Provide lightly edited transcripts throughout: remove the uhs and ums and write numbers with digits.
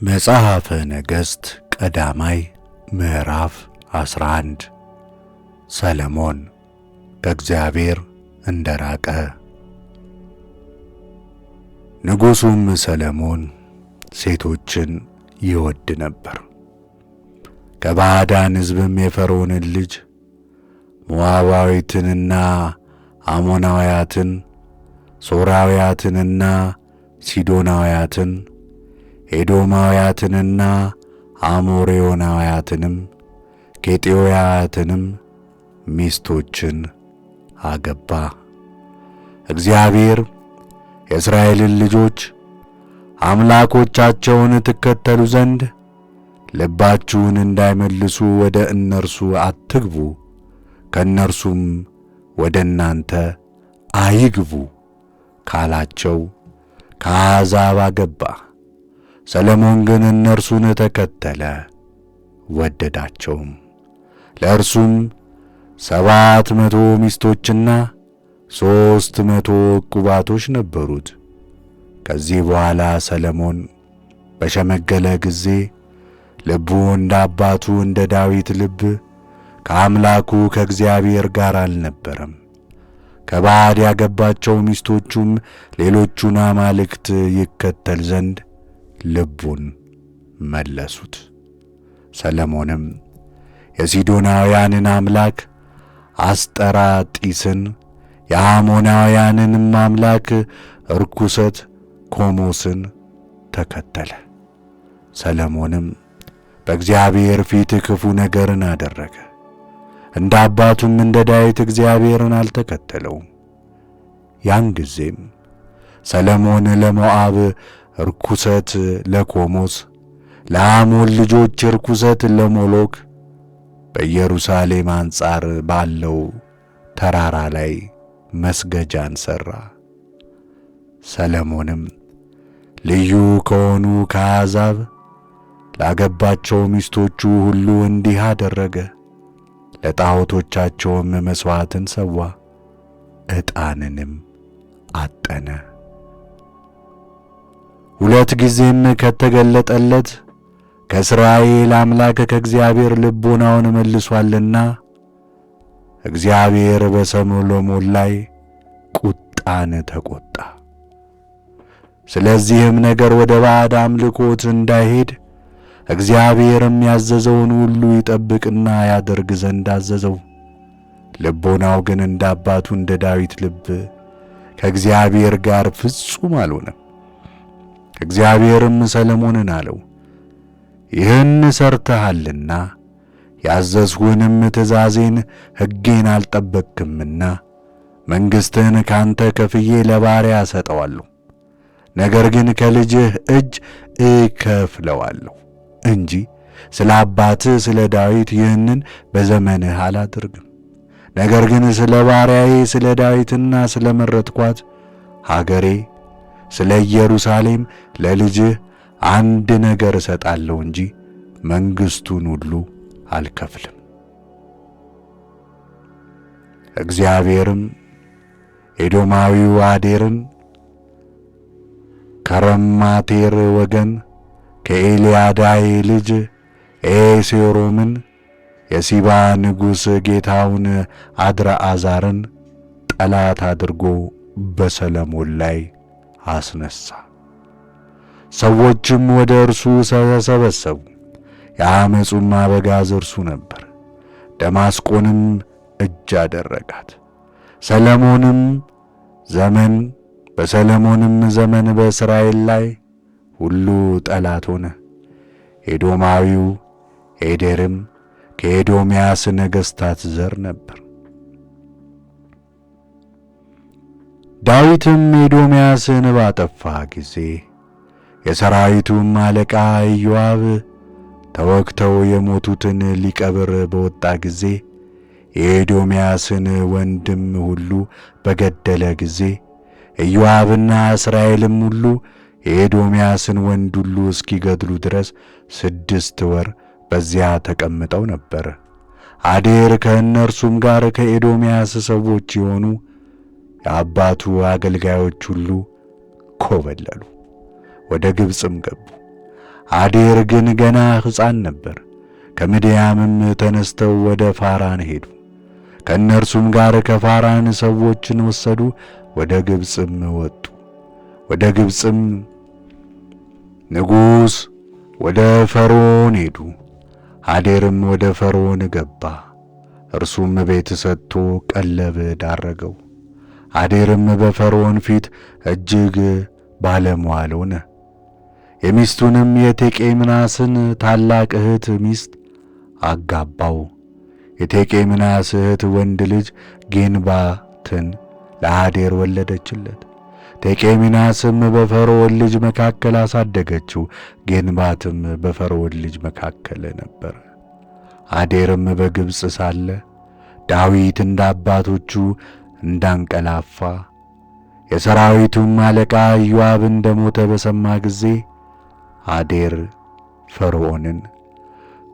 መጽሐፈ ነገሥት ቀዳማይ ምዕራፍ 11 ሰለሞን ከእግዚአብሔር እንደራቀ። ንጉሡም ሰለሞን ሴቶችን ይወድ ነበር። ከባዕዳን ሕዝብም የፈርዖንን ልጅ ሞዓባዊትንና አሞናውያትን፣ ሶርያውያትንና ሲዶናውያትን፣ ኤዶማውያትንና አሞሬዮናውያትንም ኬጢያውያትንም ሚስቶችን አገባ። እግዚአብሔር የእስራኤልን ልጆች አምላኮቻቸውን ትከተሉ ዘንድ ልባችሁን እንዳይመልሱ ወደ እነርሱ አትግቡ፣ ከእነርሱም ወደ እናንተ አይግቡ ካላቸው ከአሕዛብ አገባ። ሰሎሞን ግን እነርሱን ተከተለ፣ ወደዳቸውም። ለእርሱም 700 ሚስቶችና 300 ዕቁባቶች ነበሩት። ከዚህ በኋላ ሰሎሞን በሸመገለ ጊዜ ልቡ እንደ አባቱ እንደ ዳዊት ልብ ከአምላኩ ከእግዚአብሔር ጋር አልነበረም። ከባዕድ ያገባቸው ሚስቶቹም ሌሎቹን አማልክት ይከተል ዘንድ ልቡን መለሱት። ሰሎሞንም የሲዶናውያንን አምላክ አስጠራጢስን፣ የአሞናውያንንም አምላክ ርኩሰት ኮሞስን ተከተለ። ሰሎሞንም በእግዚአብሔር ፊት ክፉ ነገርን አደረገ። እንደ አባቱም እንደ ዳዊት እግዚአብሔርን አልተከተለውም። ያን ጊዜም ሰሎሞን ለሞዓብ ርኩሰት ለኮሞስ፣ ለአሞን ልጆች ርኩሰት ለሞሎክ በኢየሩሳሌም አንጻር ባለው ተራራ ላይ መስገጃን ሠራ። ሰሎሞንም ልዩ ከሆኑ ከአሕዛብ ላገባቸው ሚስቶቹ ሁሉ እንዲህ አደረገ። ለጣዖቶቻቸውም መሥዋዕትን ሰዋ፣ ዕጣንንም አጠነ። 2 ጊዜም ከተገለጠለት ከእስራኤል አምላክ ከእግዚአብሔር ልቡናውን መልሶአልና እግዚአብሔር በሰሎሞን ላይ ቁጣን ተቈጣ። ስለዚህም ነገር ወደ ባዕድ አምልኮት እንዳይሄድ እግዚአብሔርም ያዘዘውን ሁሉ ይጠብቅና ያደርግ ዘንድ አዘዘው። ልቦናው ግን እንደ አባቱ እንደ ዳዊት ልብ ከእግዚአብሔር ጋር ፍጹም አልሆነም። እግዚአብሔርም ሰሎሞንን አለው፣ ይህን ሠርተሃልና ያዘዝሁንም ትእዛዜን ሕጌን አልጠበቅክምና መንግሥትህን ካንተ ከፍዬ ለባሪያ እሰጠዋለሁ። ነገር ግን ከልጅህ እጅ እከፍለዋለሁ እንጂ ስለ አባትህ ስለ ዳዊት ይህንን በዘመንህ አላደርግም። ነገር ግን ስለ ባሪያዬ ስለ ዳዊትና ስለ መረጥኳት ሀገሬ ስለ ኢየሩሳሌም ለልጅህ አንድ ነገር እሰጣለሁ እንጂ መንግሥቱን ሁሉ አልከፍልም። እግዚአብሔርም ኤዶማዊው አዴርን ከረማቴር ወገን ከኤልያዳይ ልጅ ኤሴሮምን የሲባ ንጉሥ ጌታውን አድርአዛርን ጠላት አድርጎ በሰሎሞን ላይ አስነሣ። ሰዎችም ወደ እርሱ ተሰበሰቡ። የዓመፁም አበጋዝ እርሱ ነበር። ደማስቆንም እጅ አደረጋት። በሰሎሞንም ዘመን በእስራኤል ላይ ሁሉ ጠላት ሆነ። ኤዶማዊው ኤዴርም ከኤዶምያስ ነገሥታት ዘር ነበር። ዳዊትም ኤዶምያስን ባጠፋ ጊዜ የሠራዊቱም አለቃ ኢዮአብ ተወግተው የሞቱትን ሊቀብር በወጣ ጊዜ የኤዶምያስን ወንድም ሁሉ በገደለ ጊዜ ኢዮአብና እስራኤልም ሁሉ የኤዶምያስን ወንድ ሁሉ እስኪገድሉ ድረስ 6 ወር በዚያ ተቀምጠው ነበር። አዴር ከእነርሱም ጋር ከኤዶምያስ ሰዎች የሆኑ የአባቱ አገልጋዮች ሁሉ ኮበለሉ፣ ወደ ግብፅም ገቡ። አዴር ግን ገና ሕፃን ነበር። ከምድያምም ተነስተው ወደ ፋራን ሄዱ። ከእነርሱም ጋር ከፋራን ሰዎችን ወሰዱ፣ ወደ ግብፅም ወጡ። ወደ ግብፅም ንጉሥ ወደ ፈርዖን ሄዱ። አዴርም ወደ ፈርዖን ገባ፣ እርሱም ቤት ሰጥቶ ቀለብ ዳረገው። አዴርም በፈርዖን ፊት እጅግ ባለሟል ሆነ። የሚስቱንም የቴቄምናስን ታላቅ እህት ሚስት አጋባው። የቴቄምናስ እህት ወንድ ልጅ ጌንባትን ለአዴር ወለደችለት። ቴቄምናስም በፈርዖን ልጅ መካከል አሳደገችው። ጌንባትም በፈርዖን ልጅ መካከል ነበረ። አዴርም በግብፅ ሳለ ዳዊት እንደ አባቶቹ እንዳንቀላፋ የሰራዊቱም አለቃ ኢዮአብ እንደሞተ በሰማ ጊዜ አዴር ፈርዖንን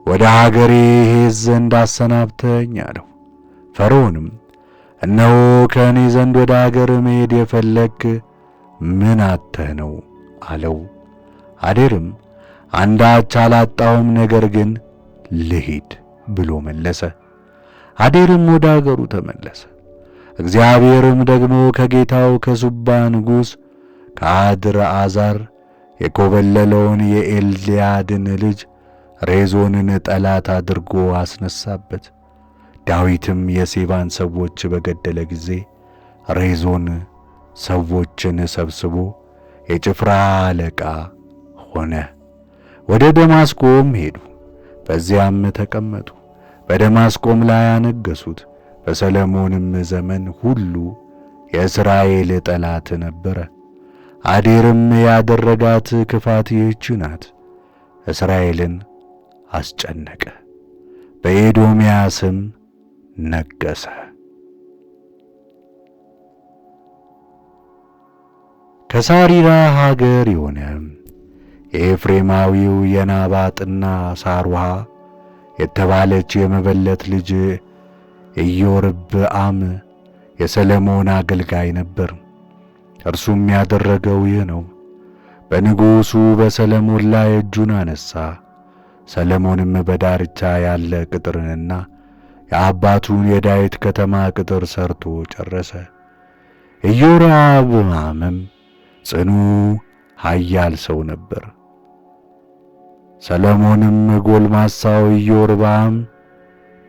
ወደ ሀገሬ እሄድ ዘንድ አሰናብተኝ አለው። ፈርዖንም እነሆ ከእኔ ዘንድ ወደ አገር መሄድ የፈለግክ ምን አጥተህ ነው አለው። አዴርም አንዳች አላጣሁም፣ ነገር ግን ልሂድ ብሎ መለሰ። አዴርም ወደ አገሩ ተመለሰ። እግዚአብሔርም ደግሞ ከጌታው ከሱባ ንጉሥ ከአድርአዛር የኮበለለውን የኤልያድን ልጅ ሬዞንን ጠላት አድርጎ አስነሳበት። ዳዊትም የሴባን ሰዎች በገደለ ጊዜ ሬዞን ሰዎችን ሰብስቦ የጭፍራ አለቃ ሆነ። ወደ ደማስቆም ሄዱ፣ በዚያም ተቀመጡ። በደማስቆም ላይ አነገሱት። በሰሎሞንም ዘመን ሁሉ የእስራኤል ጠላት ነበረ። አዴርም ያደረጋት ክፋት ይህች ናት፣ እስራኤልን አስጨነቀ። በኤዶምያስም ነገሠ። ከሳሪራ ሀገር የሆነ የኤፍሬማዊው የናባጥና ሳሩሃ የተባለች የመበለት ልጅ ኢዮርብዓም የሰሎሞን አገልጋይ ነበር። እርሱም ያደረገው ይህ ነው። በንጉሡ በሰሎሞን ላይ እጁን አነሣ። ሰሎሞንም በዳርቻ ያለ ቅጥርንና የአባቱን የዳዊት ከተማ ቅጥር ሰርቶ ጨረሰ። ኢዮርብዓምም ጽኑ ኃያል ሰው ነበር። ሰሎሞንም ጎልማሳው ኢዮርብዓም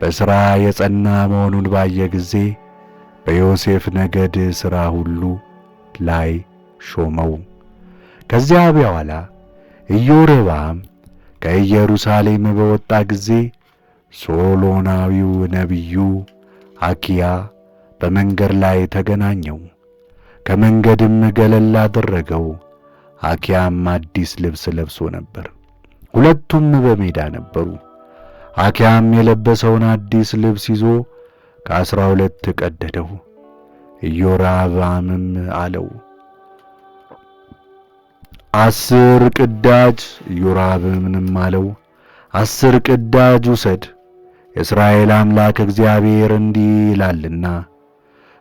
በሥራ የጸና መሆኑን ባየ ጊዜ በዮሴፍ ነገድ ሥራ ሁሉ ላይ ሾመው። ከዚያ በኋላ ኢዮርብዓም ከኢየሩሳሌም በወጣ ጊዜ ሶሎናዊው ነቢዩ አኪያ በመንገድ ላይ ተገናኘው። ከመንገድም ገለል አደረገው። አኪያም አዲስ ልብስ ለብሶ ነበር። ሁለቱም በሜዳ ነበሩ። አኪያም የለበሰውን አዲስ ልብስ ይዞ ከ12 ቀደደው። ኢዮርብዓምም አለው 10 ቅዳጅ። ኢዮርብዓምም አለው 10 ቅዳጅ ውሰድ፣ የእስራኤል አምላክ እግዚአብሔር እንዲህ ይላልና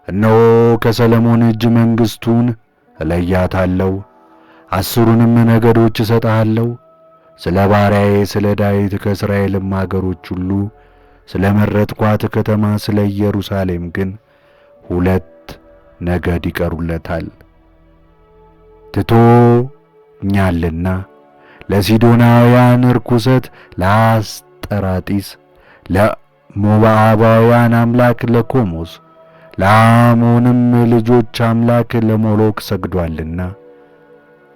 እነሆ ከሰሎሞን እጅ መንግሥቱን እለያታለሁ፣ 10ሩንም ነገዶች እሰጥሃለሁ። ስለ ባሪያዬ ስለ ዳዊት ከእስራኤልም አገሮች ሁሉ ስለ መረጥኳት ከተማ ስለ ኢየሩሳሌም ግን 2 ነገድ ይቀሩለታል። ትቶኛልና ለሲዶናውያን ርኩሰት፣ ለአስጠራጢስ፣ ለሞዓባውያን አምላክ ለኮሞስ፣ ለአሞንም ልጆች አምላክ ለሞሎክ ሰግዶአልና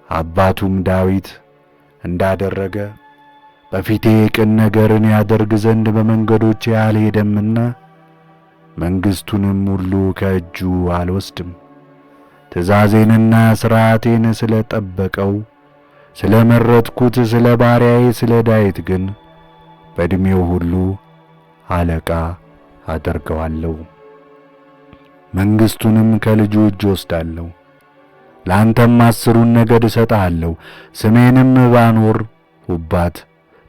አባቱም ዳዊት እንዳደረገ በፊቴ ቅን ነገርን ያደርግ ዘንድ በመንገዶቼ አልሄደምና መንግሥቱንም ሁሉ ከእጁ አልወስድም። ትእዛዜንና ሥርዓቴን ስለ ጠበቀው ስለ መረጥኩት ስለ ባሪያዬ ስለ ዳዊት ግን በዕድሜው ሁሉ አለቃ አደርገዋለሁ። መንግሥቱንም ከልጁ እጅ ወስዳለሁ። ለአንተም 10ሩን ነገድ እሰጥሃለሁ። ስሜንም ባኖርሁባት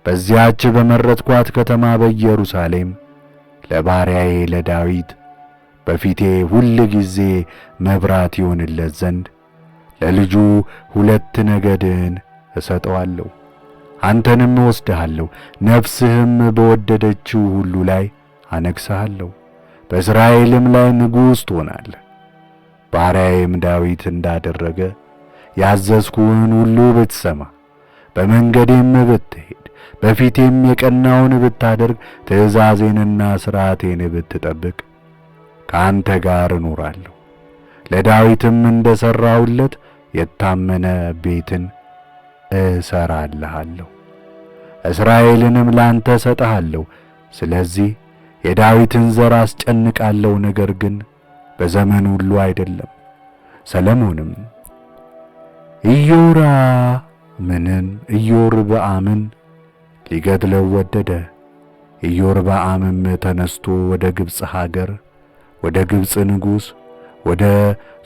በዚያች በመረጥኳት ከተማ በኢየሩሳሌም ለባሪያዬ ለዳዊት በፊቴ ሁል ጊዜ መብራት ይሆንለት ዘንድ ለልጁ 2 ነገድን እሰጠዋለሁ። አንተንም እወስድሃለሁ፣ ነፍስህም በወደደችው ሁሉ ላይ አነግሥሃለሁ፣ በእስራኤልም ላይ ንጉሥ ትሆናለህ። ባሪያዬም ዳዊት እንዳደረገ ያዘዝኩህን ሁሉ ብትሰማ፣ በመንገዴም ብትሄድ፣ በፊቴም የቀናውን ብታደርግ፣ ትእዛዜንና ሥርዓቴን ብትጠብቅ፣ ከአንተ ጋር እኖራለሁ። ለዳዊትም እንደ ሠራሁለት የታመነ ቤትን እሠራልሃለሁ፣ እስራኤልንም ላንተ እሰጥሃለሁ። ስለዚህ የዳዊትን ዘር አስጨንቃለሁ፣ ነገር ግን በዘመኑ ሁሉ አይደለም። ሰሎሞንም ኢዮርብዓምን ሊገድለው ወደደ። ኢዮርብዓምም ተነስቶ ወደ ግብፅ ሀገር ወደ ግብፅ ንጉሥ ወደ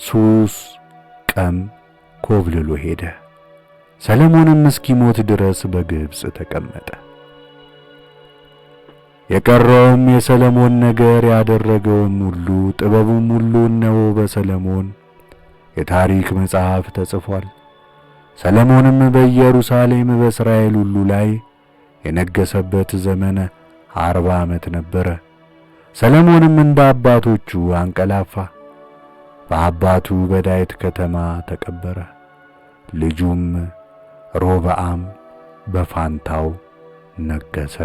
ሱስቀም ኮብልሎ ሄደ። ሰሎሞንም እስኪሞት ድረስ በግብፅ ተቀመጠ። የቀረውም የሰሎሞን ነገር ያደረገውም ሁሉ ጥበቡም ሁሉ እነሆ በሰሎሞን የታሪክ መጽሐፍ ተጽፏል። ሰሎሞንም በኢየሩሳሌም በእስራኤል ሁሉ ላይ የነገሰበት ዘመን 40 ዓመት ነበረ። ሰሎሞንም እንደ አባቶቹ አንቀላፋ፣ በአባቱ በዳዊት ከተማ ተቀበረ። ልጁም ሮብዓም በፋንታው ነገሠ።